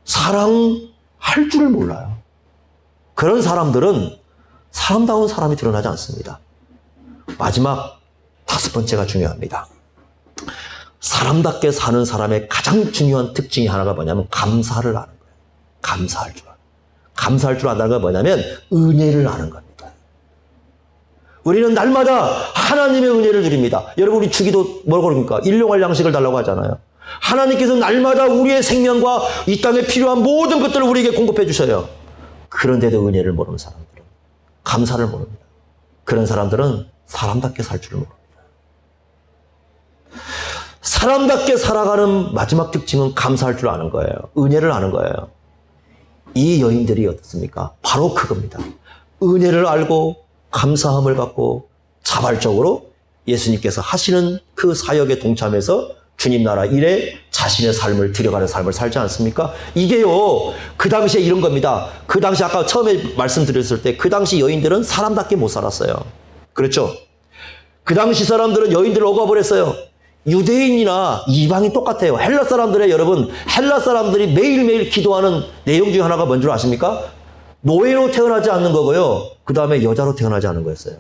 사랑할 줄을 몰라요. 그런 사람들은 사람다운 사람이 드러나지 않습니다. 마지막 5번째가 중요합니다. 사람답게 사는 사람의 가장 중요한 특징이 하나가 뭐냐면 감사를 아는 거예요. 감사할 줄 아는. 감사할 줄 안다는 건 뭐냐면 은혜를 아는 겁니다. 우리는 날마다 하나님의 은혜를 드립니다. 여러분, 우리 주기도 뭐라고 그럽니까? 일용할 양식을 달라고 하잖아요. 하나님께서 날마다 우리의 생명과 이 땅에 필요한 모든 것들을 우리에게 공급해 주셔요. 그런데도 은혜를 모르는 사람들은, 감사를 모릅니다. 그런 사람들은 사람답게 살 줄을 모릅니다. 사람답게 살아가는 마지막 특징은 감사할 줄 아는 거예요. 은혜를 아는 거예요. 이 여인들이 어떻습니까? 바로 그겁니다. 은혜를 알고 감사함을 갖고 자발적으로 예수님께서 하시는 그 사역에 동참해서 주님 나라 일에 자신의 삶을 들여가는 삶을 살지 않습니까? 이게요, 그 당시에 이런 겁니다. 그 당시 아까 처음에 말씀드렸을 때 그 당시 여인들은 사람답게 못 살았어요. 그렇죠? 그 당시 사람들은 여인들을 억압을 했어요. 유대인이나 이방인 똑같아요. 헬라 사람들의, 여러분, 헬라 사람들이 매일매일 기도하는 내용 중에 하나가 뭔 줄 아십니까? 노예로 태어나지 않는 거고요. 그 다음에 여자로 태어나지 않는 거였어요.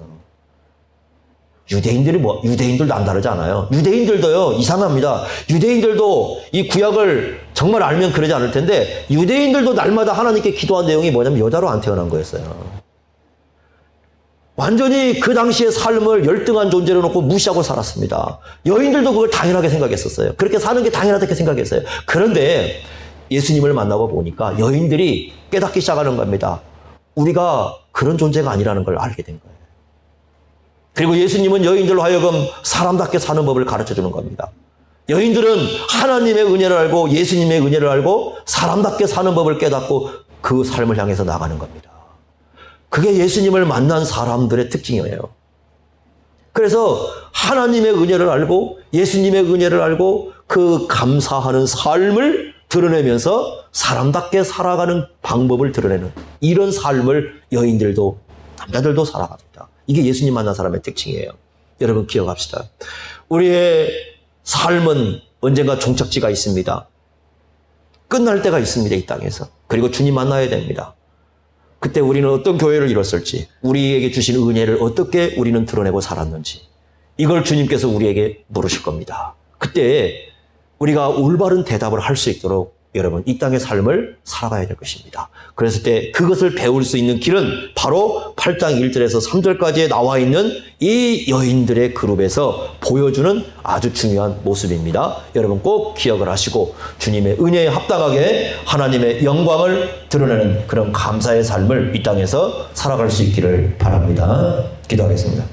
유대인들도 안 다르지 않아요. 유대인들도요, 이상합니다. 유대인들도 이 구약을 정말 알면 그러지 않을 텐데, 유대인들도 날마다 하나님께 기도한 내용이 뭐냐면 여자로 안 태어난 거였어요. 완전히 그 당시의 삶을 열등한 존재로 놓고 무시하고 살았습니다. 여인들도 그걸 당연하게 생각했었어요. 그렇게 사는 게 당연하다고 생각했어요. 그런데 예수님을 만나고 보니까 여인들이 깨닫기 시작하는 겁니다. 우리가 그런 존재가 아니라는 걸 알게 된 거예요. 그리고 예수님은 여인들로 하여금 사람답게 사는 법을 가르쳐주는 겁니다. 여인들은 하나님의 은혜를 알고 예수님의 은혜를 알고 사람답게 사는 법을 깨닫고 그 삶을 향해서 나가는 겁니다. 그게 예수님을 만난 사람들의 특징이에요. 그래서 하나님의 은혜를 알고 예수님의 은혜를 알고 그 감사하는 삶을 드러내면서 사람답게 살아가는 방법을 드러내는 이런 삶을 여인들도 남자들도 살아갑니다. 이게 예수님 만난 사람의 특징이에요. 여러분 기억합시다. 우리의 삶은 언젠가 종착지가 있습니다. 끝날 때가 있습니다. 이 땅에서. 그리고 주님 만나야 됩니다. 그때 우리는 어떤 교회를 이뤘을지, 우리에게 주신 은혜를 어떻게 우리는 드러내고 살았는지, 이걸 주님께서 우리에게 물으실 겁니다. 그때 우리가 올바른 대답을 할 수 있도록 여러분 이 땅의 삶을 살아가야 될 것입니다. 그랬을 때 그것을 배울 수 있는 길은 바로 8장 1절에서 3절까지에 나와 있는 이 여인들의 그룹에서 보여주는 아주 중요한 모습입니다. 여러분 꼭 기억을 하시고 주님의 은혜에 합당하게 하나님의 영광을 드러내는 그런 감사의 삶을 이 땅에서 살아갈 수 있기를 바랍니다. 기도하겠습니다.